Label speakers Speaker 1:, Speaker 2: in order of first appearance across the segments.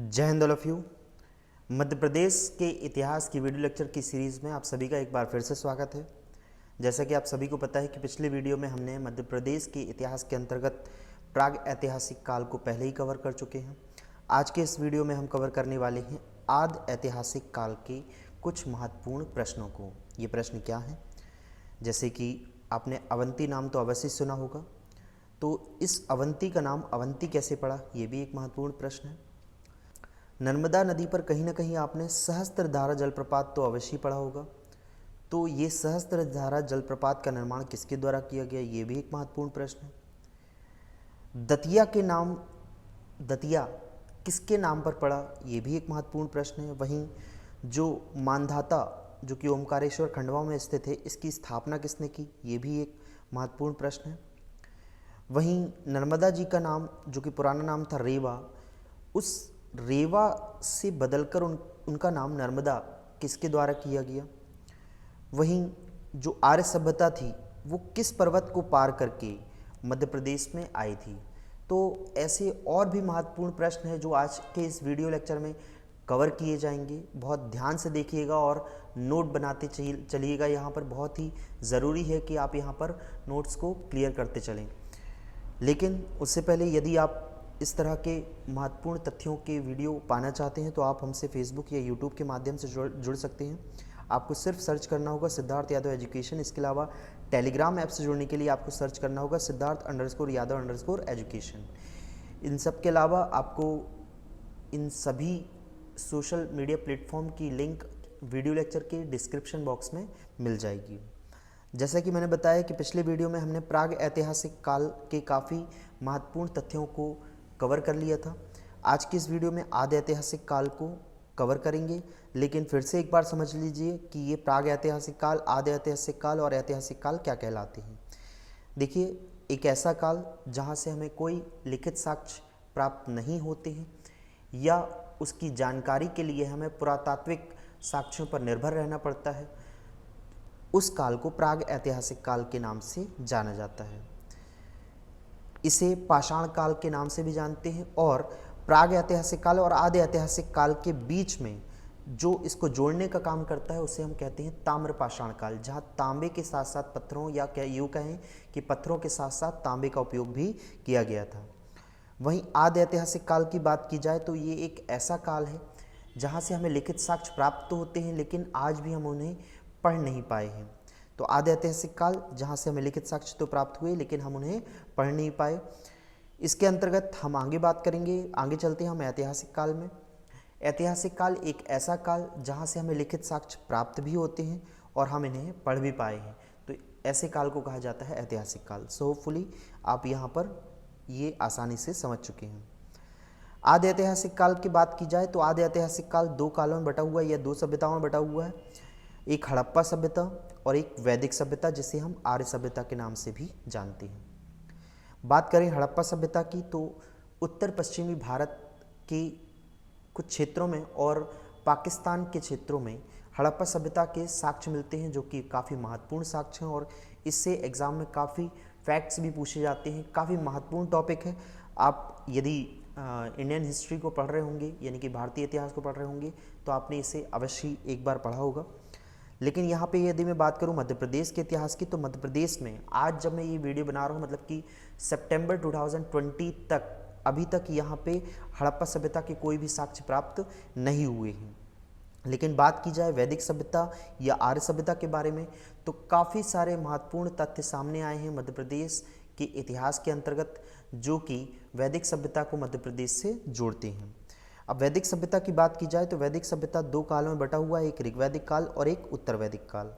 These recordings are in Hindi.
Speaker 1: जय Hind all of you. Madhya Pradesh के इतिहास की वीडियो लेक्चर की सीरीज़ में आप सभी का एक बार फिर से स्वागत है। जैसा कि आप सभी को पता है कि पिछले वीडियो में हमने मध्य प्रदेश के इतिहास के अंतर्गत प्राग ऐतिहासिक काल को पहले ही कवर कर चुके हैं। आज के इस वीडियो में हम कवर करने वाले हैं आदि ऐतिहासिक काल के कुछ महत्वपूर्ण प्रश्नों को। ये प्रश्न क्या हैं? जैसे कि आपने अवंती नाम तो अवश्य सुना होगा, तो इस अवंती का नाम अवंती कैसे पड़ा, ये भी एक महत्वपूर्ण प्रश्न है। नर्मदा नदी पर कहीं ना कहीं आपने सहस्त्रधारा जलप्रपात तो अवश्य पढ़ा होगा, तो ये सहस्त्रधारा जलप्रपात का निर्माण किसके द्वारा किया गया, ये भी एक महत्वपूर्ण प्रश्न है। दतिया किसके नाम पर पड़ा, ये भी एक महत्वपूर्ण प्रश्न है। वहीं जो मांधाता जो कि ओमकारेश्वर खंडवा में स्थित है, इसकी स्थापना किसने की, ये भी एक महत्वपूर्ण प्रश्न है। वहीं नर्मदा जी का नाम जो कि पुराना नाम था रेवा, उस रेवा से बदलकर उनका नाम नर्मदा किसके द्वारा किया गया। वहीं जो आर्य सभ्यता थी वो किस पर्वत को पार करके मध्य प्रदेश में आई थी। तो ऐसे और भी महत्वपूर्ण प्रश्न हैं जो आज के इस वीडियो लेक्चर में कवर किए जाएंगे। बहुत ध्यान से देखिएगा और नोट बनाते चलिएगा। यहाँ पर बहुत ही ज़रूरी है कि आप यहाँ पर नोट्स को क्लियर करते चलें। लेकिन उससे पहले यदि आप इस तरह के महत्वपूर्ण तथ्यों के वीडियो पाना चाहते हैं तो आप हमसे फेसबुक या यूट्यूब के माध्यम से जुड़ सकते हैं। आपको सिर्फ सर्च करना होगा सिद्धार्थ यादव एजुकेशन। इसके अलावा टेलीग्राम ऐप से जुड़ने के लिए आपको सर्च करना होगा सिद्धार्थ_यादव_एजुकेशन। इन सब के अलावा आपको इन सभी सोशल मीडिया प्लेटफॉर्म की लिंक वीडियो लेक्चर के डिस्क्रिप्शन बॉक्स में मिल जाएगी। जैसा कि मैंने बताया कि पिछले वीडियो में हमने प्राग ऐतिहासिक काल के काफ़ी महत्वपूर्ण तथ्यों को कवर कर लिया था। आज की इस वीडियो में आदि ऐतिहासिक काल को कवर करेंगे, लेकिन फिर से एक बार समझ लीजिए कि ये प्राग ऐतिहासिक काल, आदि ऐतिहासिक काल और ऐतिहासिक काल क्या कहलाते हैं। देखिए, एक ऐसा काल जहाँ से हमें कोई लिखित साक्ष्य प्राप्त नहीं होते हैं या उसकी जानकारी के लिए हमें पुरातात्विक साक्ष्यों पर निर्भर रहना पड़ता है, उस काल को प्राग ऐतिहासिक काल के नाम से जाना जाता है। इसे पाषाण काल के नाम से भी जानते हैं। और प्राग ऐतिहासिक काल और आदि ऐतिहासिक काल के बीच में जो इसको जोड़ने का काम करता है उसे हम कहते हैं ताम्र पाषाण काल, जहाँ तांबे के साथ साथ पत्थरों या क्या यूँ कहें कि पत्थरों के साथ साथ तांबे का उपयोग भी किया गया था। वहीं आदि ऐतिहासिक काल की बात की जाए तो ये एक ऐसा काल है जहाँ से हमें लिखित साक्ष्य प्राप्त तो होते हैं, लेकिन आज भी हम उन्हें पढ़ नहीं पाए हैं। तो आदि ऐतिहासिक काल जहाँ से हमें लिखित साक्ष्य तो प्राप्त हुए, लेकिन हम उन्हें पढ़ नहीं पाए। इसके अंतर्गत हम आगे बात करेंगे। आगे चलते हैं हम ऐतिहासिक काल में। ऐतिहासिक काल एक ऐसा काल जहाँ से हमें लिखित साक्ष्य प्राप्त भी होते हैं और हम इन्हें पढ़ भी पाए हैं, तो ऐसे काल को कहा जाता है ऐतिहासिक काल। सो होपफुली आप यहाँ पर ये आसानी से समझ चुके हैं। आदि ऐतिहासिक काल की बात की जाए तो आदि ऐतिहासिक काल दो कालों में बटा हुआ है या दो सभ्यताओं में बटा हुआ है। एक हड़प्पा सभ्यता और एक वैदिक सभ्यता, जिसे हम आर्य सभ्यता के नाम से भी जानते हैं। बात करें हड़प्पा सभ्यता की तो उत्तर पश्चिमी भारत के कुछ क्षेत्रों में और पाकिस्तान के क्षेत्रों में हड़प्पा सभ्यता के साक्ष्य मिलते हैं, जो कि काफ़ी महत्वपूर्ण साक्ष्य हैं और इससे एग्ज़ाम में काफ़ी फैक्ट्स भी पूछे जाते हैं। काफ़ी महत्वपूर्ण टॉपिक है। आप यदि इंडियन हिस्ट्री को पढ़ रहे होंगे, यानी कि भारतीय इतिहास को पढ़ रहे होंगे, तो आपने इसे अवश्य एक बार पढ़ा होगा। लेकिन यहाँ पे यदि मैं बात करूँ मध्य प्रदेश के इतिहास की, तो मध्य प्रदेश में आज जब मैं ये वीडियो बना रहा हूँ, मतलब कि सितंबर 2020 तक, अभी तक यहाँ पे हड़प्पा सभ्यता के कोई भी साक्ष्य प्राप्त नहीं हुए हैं। लेकिन बात की जाए वैदिक सभ्यता या आर्य सभ्यता के बारे में, तो काफ़ी सारे महत्वपूर्ण तथ्य सामने आए हैं मध्य प्रदेश के इतिहास के अंतर्गत, जो कि वैदिक सभ्यता को मध्य प्रदेश से जोड़ते हैं। अब वैदिक सभ्यता की बात की जाए तो वैदिक सभ्यता दो कालों में बटा हुआ है, एक ऋग्वैदिक काल और एक उत्तर वैदिक काल।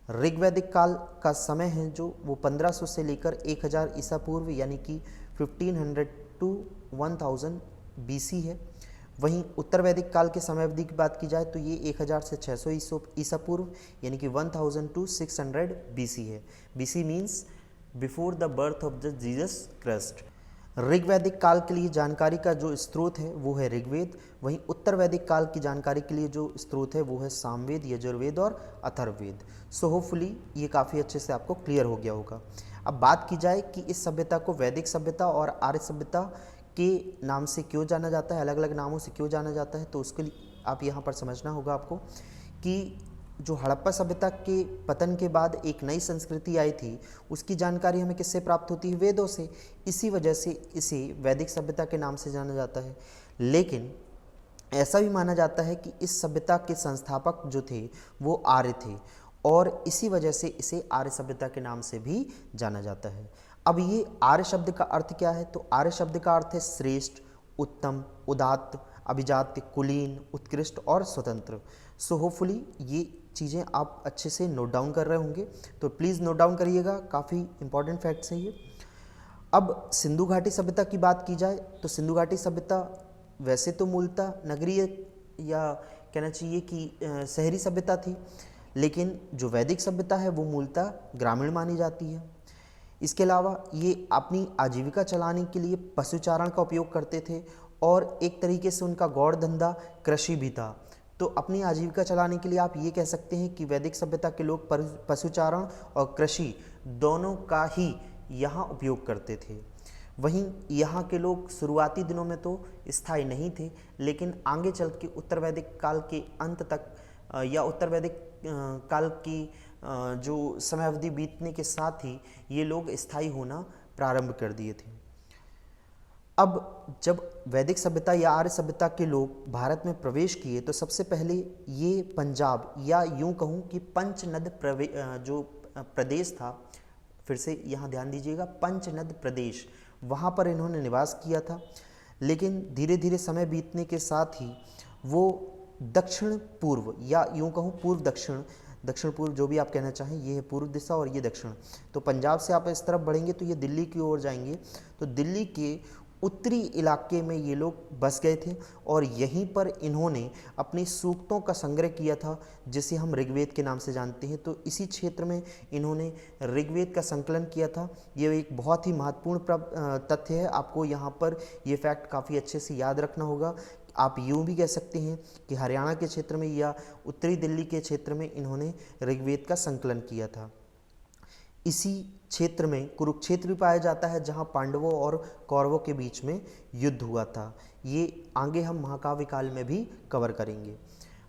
Speaker 1: ऋग्वैदिक काल का समय है जो वो 1500 से लेकर 1000 ईसा पूर्व, यानी कि 1500 to 1000 BC है। वहीं उत्तर वैदिक काल के समय अवधि की बात की जाए तो ये 1000 से 600 ईसा पूर्व, यानी कि 1000 to 600 BC है। BC means before the birth of the Jesus Christ. ऋग्वैदिक काल के लिए जानकारी का जो स्रोत है वो है ऋग्वेद। वहीं उत्तर वैदिक काल की जानकारी के लिए जो स्रोत है वो है सामवेद, यजुर्वेद और अथर्ववेद। सो होपफुली ये काफ़ी अच्छे से आपको क्लियर हो गया होगा। अब बात की जाए कि इस सभ्यता को वैदिक सभ्यता और आर्य सभ्यता के नाम से क्यों जाना जाता है, अलग अलग नामों से क्यों जाना जाता है, तो उसके लिए आप यहाँ पर समझना होगा आपको कि जो हड़प्पा सभ्यता के पतन के बाद एक नई संस्कृति आई थी, उसकी जानकारी हमें किससे प्राप्त होती है? वेदों से। इसी वजह से इसे वैदिक सभ्यता के नाम से जाना जाता है। लेकिन ऐसा भी माना जाता है कि इस सभ्यता के संस्थापक जो थे वो आर्य थे, और इसी वजह से इसे आर्य सभ्यता के नाम से भी जाना जाता है। अब ये आर्य शब्द का अर्थ क्या है? तो आर्य शब्द का अर्थ है श्रेष्ठ, उत्तम, उदात्त, अभिजात्य, कुलीन, उत्कृष्ट और स्वतंत्र। सो होपफुली ये चीज़ें आप अच्छे से नोट डाउन कर रहे होंगे, तो प्लीज़ नोट डाउन करिएगा, काफ़ी इंपॉर्टेंट फैक्ट्स हैं ये। अब सिंधु घाटी सभ्यता की बात की जाए तो सिंधु घाटी सभ्यता वैसे तो मूलतः नगरीय या कहना चाहिए कि शहरी सभ्यता थी, लेकिन जो वैदिक सभ्यता है वो मूलतः ग्रामीण मानी जाती है। इसके अलावा ये अपनी आजीविका चलाने के लिए पशुचारण का उपयोग करते थे, और एक तरीके से उनका गौड़ धंधा कृषि भी था। तो अपनी आजीविका चलाने के लिए आप ये कह सकते हैं कि वैदिक सभ्यता के लोग पशुचारण और कृषि दोनों का ही यहाँ उपयोग करते थे। वहीं यहाँ के लोग शुरुआती दिनों में तो स्थायी नहीं थे, लेकिन आगे चल के उत्तर वैदिक काल के अंत तक या उत्तर वैदिक काल की जो समय अवधि बीतने के साथ ही ये लोग स्थायी होना प्रारंभ कर दिए थे। अब जब वैदिक सभ्यता या आर्य सभ्यता के लोग भारत में प्रवेश किए तो सबसे पहले ये पंजाब या यूं कहूँ कि पंचनद जो प्रदेश था, फिर से यहाँ ध्यान दीजिएगा, पंचनद प्रदेश, वहाँ पर इन्होंने निवास किया था। लेकिन धीरे धीरे समय बीतने के साथ ही वो दक्षिण पूर्व या यूं कहूँ पूर्व दक्षिण, दक्षिण पूर्व जो भी आप कहना चाहें, ये है पूर्व दिशा और ये दक्षिण। तो पंजाब से आप इस तरफ बढ़ेंगे तो ये दिल्ली की ओर जाएंगे, तो दिल्ली के उत्तरी इलाके में ये लोग बस गए थे, और यहीं पर इन्होंने अपनी सूक्तों का संग्रह किया था, जिसे हम ऋग्वेद के नाम से जानते हैं। तो इसी क्षेत्र में इन्होंने ऋग्वेद का संकलन किया था। ये एक बहुत ही महत्वपूर्ण तथ्य है, आपको यहाँ पर ये फैक्ट काफ़ी अच्छे से याद रखना होगा। आप यूँ भी कह सकते हैं कि हरियाणा के क्षेत्र में या उत्तरी दिल्ली के क्षेत्र में इन्होंने ऋग्वेद का संकलन किया था। इसी क्षेत्र में कुरुक्षेत्र भी पाया जाता है, जहाँ पांडवों और कौरवों के बीच में युद्ध हुआ था। ये आगे हम महाकाव्य काल में भी कवर करेंगे।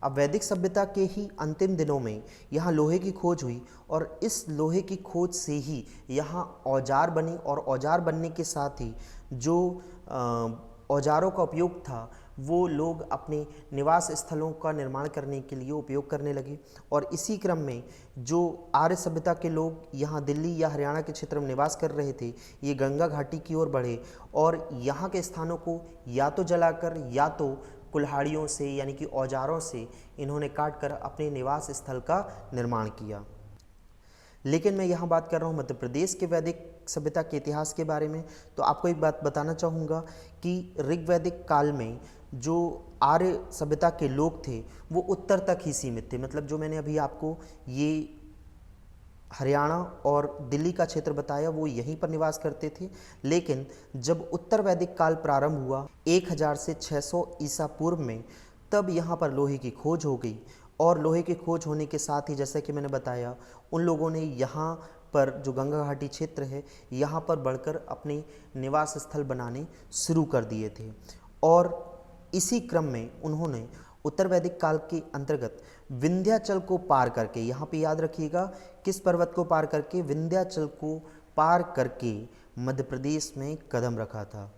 Speaker 1: अब वैदिक सभ्यता के ही अंतिम दिनों में यहाँ लोहे की खोज हुई, और इस लोहे की खोज से ही यहाँ औजार बने, और औजार बनने के साथ ही जो औजारों का उपयोग था वो लोग अपने निवास स्थलों का निर्माण करने के लिए उपयोग करने लगे। और इसी क्रम में जो आर्य सभ्यता के लोग यहाँ दिल्ली या हरियाणा के क्षेत्र में निवास कर रहे थे, ये गंगा घाटी की ओर बढ़े, और यहाँ के स्थानों को या तो जलाकर या तो कुल्हाड़ियों से यानी कि औजारों से इन्होंने काट कर अपने निवास स्थल का निर्माण किया। लेकिन मैं यहाँ बात कर रहा हूँ मध्य प्रदेश के वैदिक सभ्यता के इतिहास के बारे में। तो आपको एक बात बताना चाहूँगा कि ऋग्वैदिक काल में जो आर्य सभ्यता के लोग थे वो उत्तर तक ही सीमित थे। मतलब जो मैंने अभी आपको ये हरियाणा और दिल्ली का क्षेत्र बताया, वो यहीं पर निवास करते थे। लेकिन जब उत्तर वैदिक काल प्रारंभ हुआ 1000 से 600 ईसा पूर्व में, तब यहाँ पर लोहे की खोज हो गई, और लोहे की खोज होने के साथ ही जैसा कि मैंने बताया, उन लोगों ने यहाँ पर जो गंगा घाटी क्षेत्र है यहाँ पर बढ़कर अपने निवास स्थल बनाने शुरू कर दिए थे। और इसी क्रम में उन्होंने उत्तर वैदिक काल के अंतर्गत विंध्याचल को पार करके, यहाँ पे याद रखिएगा किस पर्वत को पार करके, विंध्याचल को पार करके मध्य प्रदेश में कदम रखा था।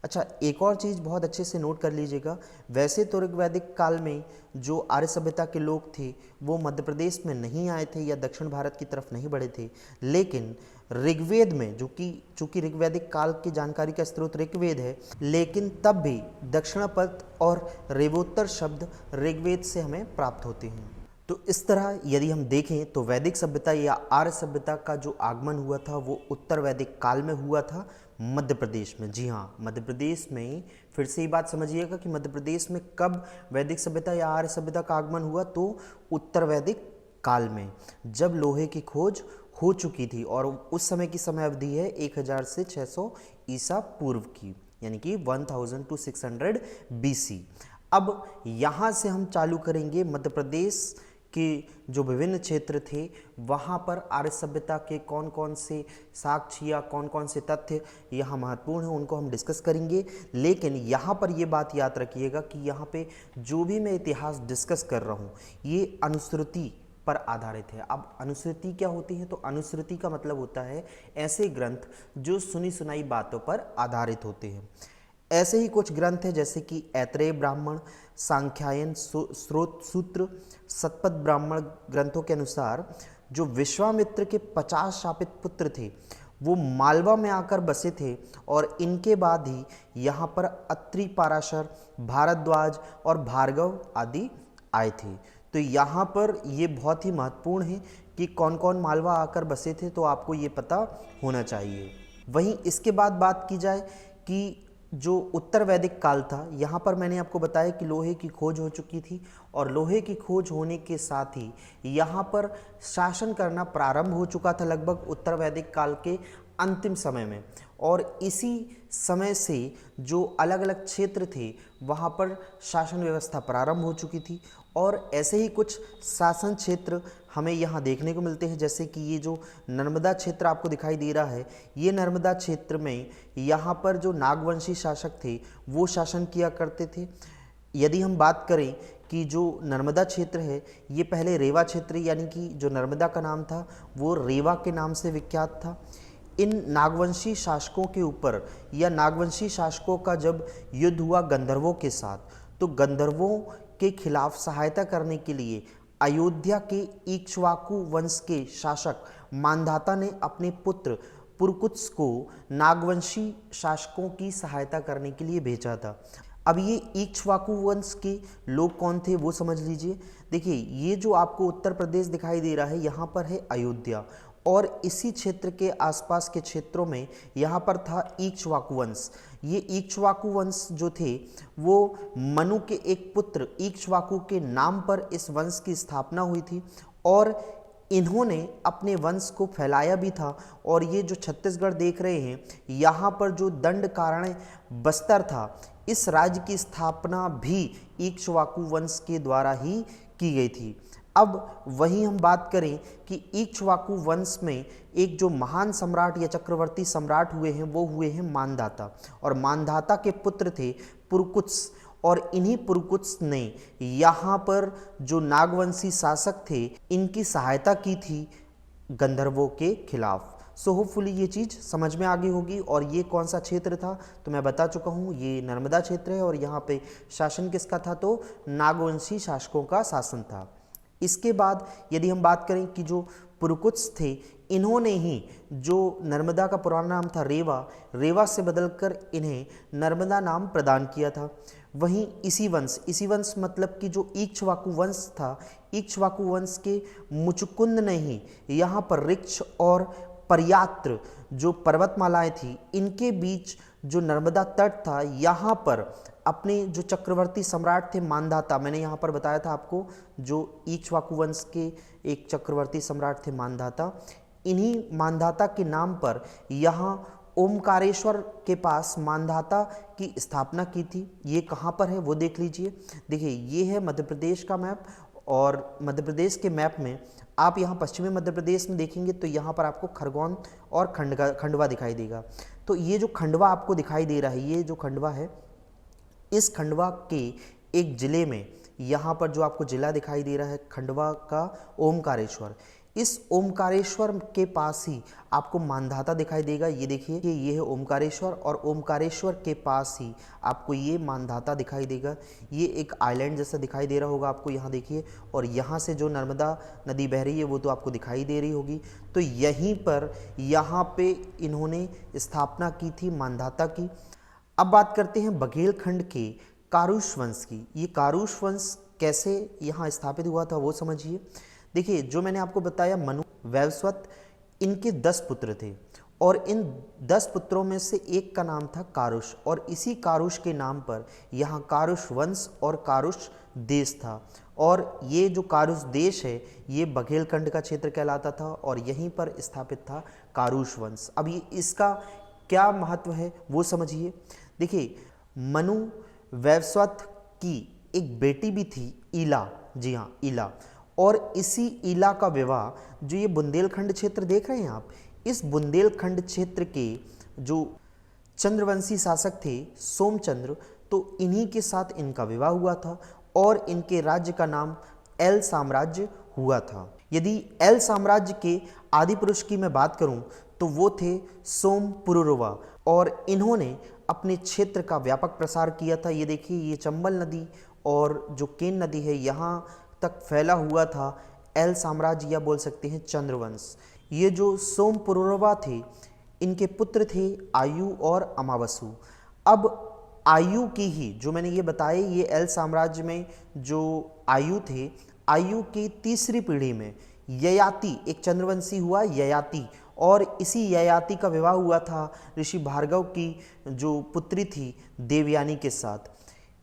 Speaker 1: अच्छा, एक और चीज़ बहुत अच्छे से नोट कर लीजिएगा, वैसे तो ऋग्वैदिक काल में जो आर्य सभ्यता के लोग थे वो मध्य प्रदेश में नहीं आए थे या दक्षिण भारत की तरफ नहीं बढ़े थे, लेकिन ऋग्वेद में जो कि चूँकि ऋग्वैदिक काल की जानकारी का स्रोत ऋग्वेद है, लेकिन तब भी दक्षिणापथ और रेवोत्तर शब्द ऋग्वेद से हमें प्राप्त होते हैं। तो इस तरह यदि हम देखें तो वैदिक सभ्यता या आर्य सभ्यता का जो आगमन हुआ था वो उत्तर वैदिक काल में हुआ था मध्य प्रदेश में। जी हाँ, मध्य प्रदेश में, फिर से ये बात समझिएगा कि मध्य प्रदेश में कब वैदिक सभ्यता या आर्य सभ्यता का आगमन हुआ, तो उत्तर वैदिक काल में, जब लोहे की खोज हो चुकी थी। और उस समय की समय अवधि है 1000 से 600 ईसा पूर्व की, यानी कि 1000 to 600 BC। अब यहाँ से हम चालू करेंगे मध्य प्रदेश के जो विभिन्न क्षेत्र थे वहाँ पर आर्य सभ्यता के कौन कौन से साक्ष्य या कौन कौन से तथ्य यहाँ महत्वपूर्ण हैं उनको हम डिस्कस करेंगे। लेकिन यहाँ पर ये बात याद रखिएगा कि यहाँ पे जो भी मैं इतिहास डिस्कस कर रहा हूँ ये अनुश्रुति पर आधारित है। अब अनुश्रुति क्या होती है? तो अनुश्रुति का मतलब होता है ऐसे ग्रंथ जो सुनी सुनाई बातों पर आधारित होते हैं। ऐसे ही कुछ ग्रंथ हैं जैसे कि ऐतरेय ब्राह्मण, सांख्यायन, स्रोत सूत्र, शतपथ ब्राह्मण ग्रंथों के अनुसार जो विश्वामित्र के 50 शापित पुत्र थे वो मालवा में आकर बसे थे और इनके बाद ही यहाँ पर अत्रि, पाराशर, भारद्वाज और भार्गव आदि आए थे। तो यहाँ पर ये बहुत ही महत्वपूर्ण है कि कौन कौन मालवा आकर बसे थे, तो आपको ये पता होना चाहिए। वहीं इसके बाद बात की जाए कि जो उत्तर वैदिक काल था, यहाँ पर मैंने आपको बताया कि लोहे की खोज हो चुकी थी और लोहे की खोज होने के साथ ही यहाँ पर शासन करना प्रारंभ हो चुका था लगभग उत्तर वैदिक काल के अंतिम समय में। और इसी समय से जो अलग अलग क्षेत्र थे वहाँ पर शासन व्यवस्था प्रारंभ हो चुकी थी। और ऐसे ही कुछ शासन क्षेत्र हमें यहाँ देखने को मिलते हैं, जैसे कि ये जो नर्मदा क्षेत्र आपको दिखाई दे रहा है, ये नर्मदा क्षेत्र में यहाँ पर जो नागवंशी शासक थे वो शासन किया करते थे। यदि हम बात करें कि जो नर्मदा क्षेत्र है ये पहले रेवा क्षेत्र यानी कि जो नर्मदा का नाम था वो रेवा के नाम से विख्यात था। इन नागवंशी शासकों के ऊपर या नागवंशी शासकों का जब युद्ध हुआ गंधर्वों के साथ, तो गंधर्वों के खिलाफ सहायता करने के लिए अयोध्या के इक्ष्वाकु वंश के शासक मांधाता ने अपने पुत्र पुरकुत्स को नागवंशी शासकों की सहायता करने के लिए भेजा था। अब ये इक्ष्वाकु वंश के लोग कौन थे वो समझ लीजिए। देखिए, ये जो आपको उत्तर प्रदेश दिखाई दे रहा है यहाँ पर है अयोध्या, और इसी क्षेत्र के आसपास के क्षेत्रों में यहाँ पर था इक्ष्वाकु वंश। ये इक्ष्वाकु वंश जो थे वो मनु के एक पुत्र इक्ष्वाकु के नाम पर इस वंश की स्थापना हुई थी और इन्होंने अपने वंश को फैलाया भी था। और ये जो छत्तीसगढ़ देख रहे हैं यहाँ पर जो दंडकारण्य बस्तर था, इस राज्य की स्थापना भी इक्ष्वाकु वंश के द्वारा ही की गई थी। अब वहीं हम बात करें कि इक्ष्वाकु वंश में एक जो महान सम्राट या चक्रवर्ती सम्राट हुए हैं वो हुए हैं मांधाता, और मांधाता के पुत्र थे पुरकुत्स, और इन्हीं पुरकुत्स ने यहाँ पर जो नागवंशी शासक थे इनकी सहायता की थी गंधर्वों के खिलाफ। सो होपफुली ये चीज़ समझ में आ गई होगी। और ये कौन सा क्षेत्र था तो मैं बता चुका हूँ, ये नर्मदा क्षेत्र है और यहाँ पे शासन किसका था तो नागवंशी शासकों का शासन था। इसके बाद यदि हम बात करें कि जो पुरकुत्स थे इन्होंने ही जो नर्मदा का पुराना नाम था रेवा, रेवा से बदलकर इन्हें नर्मदा नाम प्रदान किया था। वहीं इसी वंश मतलब कि जो इक्ष्वाकु वंश था, इक्ष्वाकु वंश के मुचुकुंद ने ही यहाँ पर ऋक्ष और पर्यात्र जो पर्वतमालाएं थी इनके बीच जो नर्मदा तट था यहाँ पर अपने जो चक्रवर्ती सम्राट थे मांधाता, मैंने यहाँ पर बताया था आपको जो इक्ष्वाकु वंश के एक चक्रवर्ती सम्राट थे मांधाता, इन्हीं मांधाता के नाम पर यहाँ ओमकारेश्वर के पास मांधाता की स्थापना की थी। ये कहाँ पर है वो देख लीजिए। देखिए, ये है मध्य प्रदेश का मैप, और मध्य प्रदेश के मैप में आप यहाँ पश्चिमी मध्य प्रदेश में देखेंगे तो यहाँ पर आपको खरगोन और खंडवा दिखाई देगा। तो ये जो खंडवा आपको दिखाई दे रहा है, ये जो खंडवा है, इस खंडवा के एक ज़िले में यहाँ पर जो आपको ज़िला दिखाई दे रहा है खंडवा का ओमकारेश्वर, इस ओमकारेश्वर के पास ही आपको मांधाता दिखाई देगा। ये देखिए कि ये है ओमकारेश्वर, और ओमकारेश्वर के पास ही आपको ये मांधाता दिखाई देगा। ये एक आइलैंड जैसा दिखाई दे रहा होगा आपको, यहाँ देखिए, और यहाँ से जो नर्मदा नदी बह रही है वो तो आपको दिखाई दे रही होगी। तो यहीं पर यहाँ पे इन्होंने स्थापना की थी मांधाता की। अब बात करते हैं बघेलखंड के कारुष वंश की। ये कारुष वंश कैसे यहाँ स्थापित हुआ था वो समझिए। देखिए, जो मैंने आपको बताया मनु, वैवस्वत, इनके 10 पुत्र थे और इन 10 पुत्रों में से एक का नाम था कारुष, और इसी कारुष के नाम पर यहाँ कारुष वंश और कारुष देश था। और ये जो कारुष देश है ये बघेलखंड का क्षेत्र कहलाता था और यहीं पर स्थापित था कारुष वंश। अब ये इसका क्या महत्व है वो समझिए। देखिए, मनु वैवस्वत की एक बेटी भी थी ईला, जी हाँ ईला, और इसी इला का विवाह जो ये बुंदेलखंड क्षेत्र देख रहे हैं आप, इस बुंदेलखंड क्षेत्र के जो चंद्रवंशी शासक थे सोमचंद्र, तो इन्हीं के साथ इनका विवाह हुआ था और इनके राज्य का नाम एल साम्राज्य हुआ था। यदि एल साम्राज्य के आदि पुरुष की मैं बात करूं तो वो थे सोमपुरुरवा और इन्होंने अपने क्षेत्र का व्यापक प्रसार किया था। ये देखिए, ये चंबल नदी और जो केन नदी है यहाँ तक फैला हुआ था एल साम्राज्य, या बोल सकते हैं चंद्रवंश। ये जो सोमपुरुरवा थे इनके पुत्र थे आयु और अमावसु। अब आयु की ही जो मैंने ये बताए, ये एल साम्राज्य में जो आयु थे, आयु की तीसरी पीढ़ी में ययाति एक चंद्रवंशी हुआ ययाति, और इसी ययाति का विवाह हुआ था ऋषि भार्गव की जो पुत्री थी देवयानी के साथ।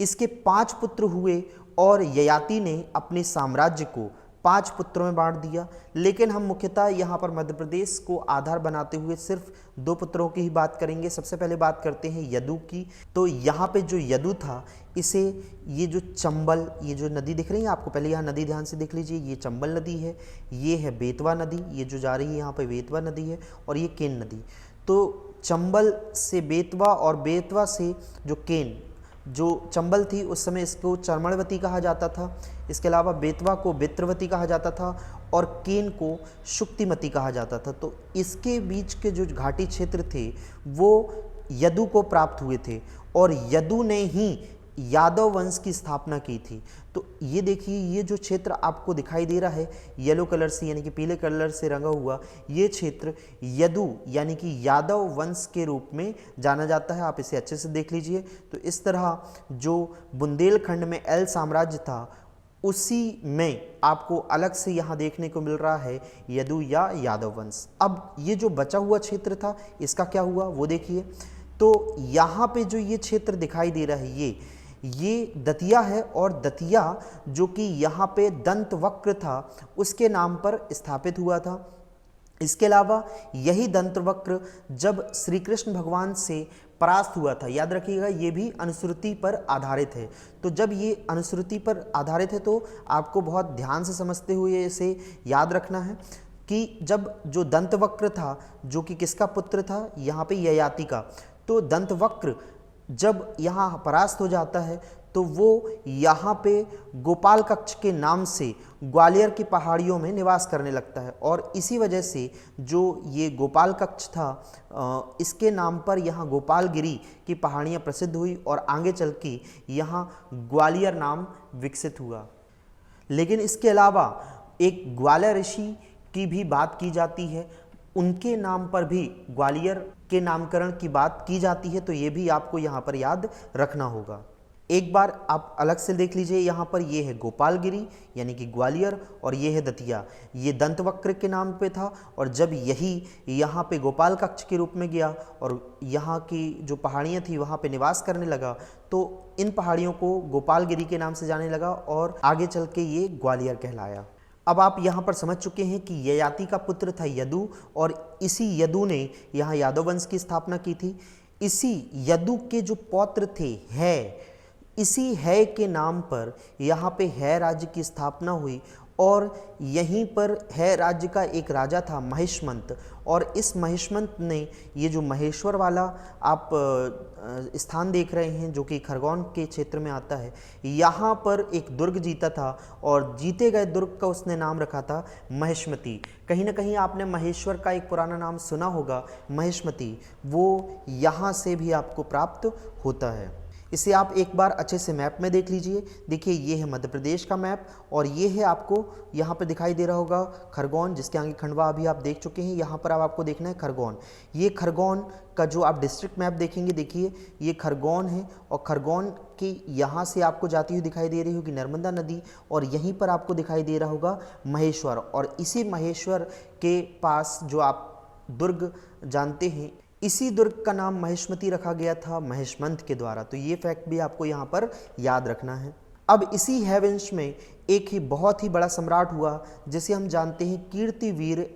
Speaker 1: इसके 5 पुत्र हुए और ययाति ने अपने साम्राज्य को 5 पुत्रों में बांट दिया। लेकिन हम मुख्यतः यहाँ पर मध्य प्रदेश को आधार बनाते हुए सिर्फ 2 पुत्रों की ही बात करेंगे। सबसे पहले बात करते हैं यदु की। तो यहाँ पे जो यदु था, इसे ये जो चंबल, ये जो नदी दिख रही है आपको, पहले यहाँ नदी ध्यान से देख लीजिए, ये चंबल नदी है, ये है बेतवा नदी, ये जो जा रही है यहाँ पे बेतवा नदी है, और ये केन नदी। तो चंबल से बेतवा और बेतवा से जो केन, जो चंबल थी उस समय इसको चर्मणवती कहा जाता था। इसके अलावा बेतवा को बेत्रवती कहा जाता था और केन को शुक्तिमती कहा जाता था। तो इसके बीच के जो घाटी क्षेत्र थे वो यदु को प्राप्त हुए थे और यदु ने ही यादव वंश की स्थापना की थी। तो ये देखिए, ये जो क्षेत्र आपको दिखाई दे रहा है येलो कलर से, यानी कि पीले कलर से रंगा हुआ, ये क्षेत्र यदु यानी कि यादव वंश के रूप में जाना जाता है। आप इसे अच्छे से देख लीजिए। तो इस तरह जो बुंदेलखंड में एल साम्राज्य था, उसी में आपको अलग से यहाँ देखने को मिल रहा है यदु या यादव वंश। अब ये जो बचा हुआ क्षेत्र था, इसका क्या हुआ वो देखिए। तो यहाँ पे जो ये क्षेत्र दिखाई दे रहा है, ये दतिया है, और दतिया जो कि यहाँ पे दंत वक्र था उसके नाम पर स्थापित हुआ था। इसके अलावा यही दंत वक्र जब श्री कृष्ण भगवान से परास्त हुआ था, याद रखिएगा ये भी अनुश्रुति पर आधारित है। तो जब ये अनुश्रुति पर आधारित है तो आपको बहुत ध्यान से समझते हुए इसे याद रखना है कि जब जो दंतवक्र था, जो कि किसका पुत्र था, यहाँ पे ययाति का, तो दंतवक्र जब यहाँ परास्त हो जाता है तो वो यहाँ पे गोपाल कक्ष के नाम से ग्वालियर की पहाड़ियों में निवास करने लगता है। और इसी वजह से जो ये गोपाल कक्ष था, इसके नाम पर यहाँ गोपालगिरी की पहाड़ियाँ प्रसिद्ध हुई और आगे चल के यहाँ ग्वालियर नाम विकसित हुआ। लेकिन इसके अलावा एक ग्वालियर ऋषि की भी बात की जाती है, उनके नाम पर भी ग्वालियर के नामकरण की बात की जाती है। तो ये भी आपको यहाँ पर याद रखना होगा। एक बार आप अलग से देख लीजिए, यहाँ पर ये है गोपालगिरी यानी कि ग्वालियर, और ये है दतिया, ये दंतवक्र के नाम पे था। और जब यही यहाँ पे गोपाल कक्ष के रूप में गया और यहाँ की जो पहाड़ियाँ थी वहाँ पे निवास करने लगा, तो इन पहाड़ियों को गोपालगिरी के नाम से जाने लगा और आगे चल के ये ग्वालियर कहलाया। अब आप यहाँ पर समझ चुके हैं कि ययाति का पुत्र था यदु, और इसी यदु ने यहाँ यादव वंश की स्थापना की थी। इसी यदु के जो पौत्र थे है, इसी है के नाम पर यहाँ पे है राज्य की स्थापना हुई, और यहीं पर है राज्य का एक राजा था महिष्मंत, और इस महिष्मंत ने ये जो महेश्वर वाला आप स्थान देख रहे हैं जो कि खरगोन के क्षेत्र में आता है, यहाँ पर एक दुर्ग जीता था और जीते गए दुर्ग का उसने नाम रखा था महिष्मती। कहीं ना कहीं आपने महेश्वर का एक पुराना नाम सुना होगा महिष्मती, वो यहाँ से भी आपको प्राप्त होता है। इसे आप एक बार अच्छे से मैप में देख लीजिए। देखिए ये है मध्य प्रदेश का मैप, और ये है आपको यहाँ पे दिखाई दे रहा होगा खरगोन, जिसके आगे खंडवा अभी आप देख चुके हैं। यहाँ पर अब आपको देखना है खरगोन। ये खरगोन का जो आप डिस्ट्रिक्ट मैप देखेंगे, देखिए ये खरगोन है, और खरगोन के यहाँ से आपको जाती हुई दिखाई दे रही होगी नर्मदा नदी, और यहीं पर आपको दिखाई दे रहा होगा महेश्वर, और इसी महेश्वर के पास जो आप दुर्ग जानते हैं, इसी दुर्ग का नाम महिष्मती रखा गया था महिष्मंत के द्वारा। तो ये फैक्ट भी आपको यहाँ पर याद रखना है। अब इसी है वंश में एक ही बहुत ही बड़ा सम्राट हुआ जिसे हम जानते हैं कीर्तिवीर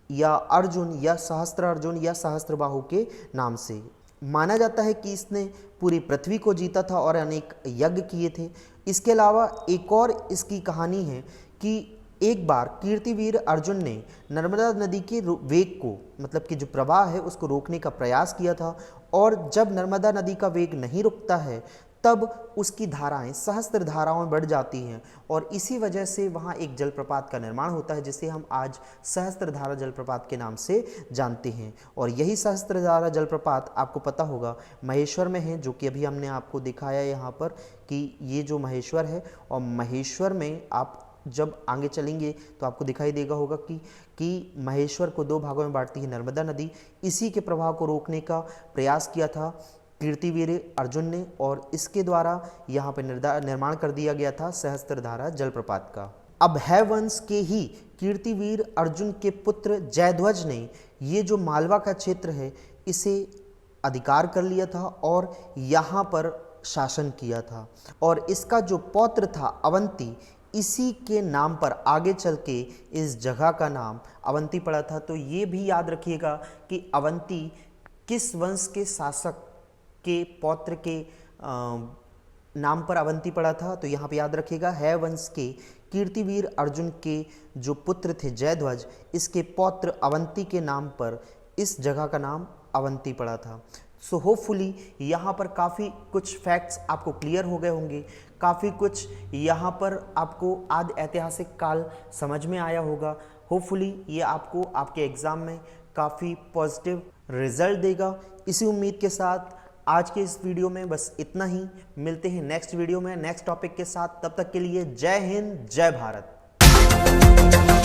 Speaker 1: या अर्जुन या सहस्त्र अर्जुन या सहस्त्रबाहु के नाम से। माना जाता है कि इसने पूरी पृथ्वी को जीता था और अनेक यज्ञ किए थे। इसके अलावा एक और इसकी कहानी है कि एक बार कीर्तिवीर अर्जुन ने नर्मदा नदी के वेग को, मतलब कि जो प्रवाह है उसको रोकने का प्रयास किया था, और जब नर्मदा नदी का वेग नहीं रुकता है तब उसकी धाराएं सहस्त्र धाराओं में बढ़ जाती हैं, और इसी वजह से वहाँ एक जलप्रपात का निर्माण होता है जिसे हम आज सहस्त्रधारा जलप्रपात के नाम से जानते हैं। और यही सहस्त्रधारा जलप्रपात आपको पता होगा महेश्वर में है, जो कि अभी हमने आपको दिखाया यहाँ पर कि ये जो महेश्वर है, और महेश्वर में आप जब आगे चलेंगे तो आपको दिखाई देगा होगा कि महेश्वर को दो भागों में बांटती है नर्मदा नदी। इसी के प्रवाह को रोकने का प्रयास किया था कीर्तिवीर अर्जुन ने, और इसके द्वारा यहाँ पर निर्माण कर दिया गया था सहस्त्रधारा जलप्रपात का। अब है वंश के ही कीर्तिवीर अर्जुन के पुत्र जयध्वज ने ये जो मालवा का क्षेत्र है इसे अधिकार कर लिया था और यहाँ पर शासन किया था, और इसका जो पौत्र था अवंती, इसी के नाम पर आगे चल के इस जगह का नाम अवंती पड़ा था। तो ये भी याद रखिएगा कि अवंती किस वंश के शासक के पौत्र के नाम पर अवंती पड़ा था। तो यहाँ पे याद रखिएगा है वंश के कीर्तिवीर अर्जुन के जो पुत्र थे जयध्वज, इसके पौत्र अवंती के नाम पर इस जगह का नाम अवंती पड़ा था। सो होपफुली यहाँ पर काफ़ी कुछ फैक्ट्स आपको क्लियर हो गए होंगे, काफ़ी कुछ यहाँ पर आपको आदि ऐतिहासिक काल समझ में आया होगा। होपफुली ये आपको आपके एग्ज़ाम में काफ़ी पॉजिटिव रिजल्ट देगा। इसी उम्मीद के साथ आज के इस वीडियो में बस इतना ही। मिलते हैं नेक्स्ट वीडियो में नेक्स्ट टॉपिक के साथ। तब तक के लिए जय हिंद, जय भारत।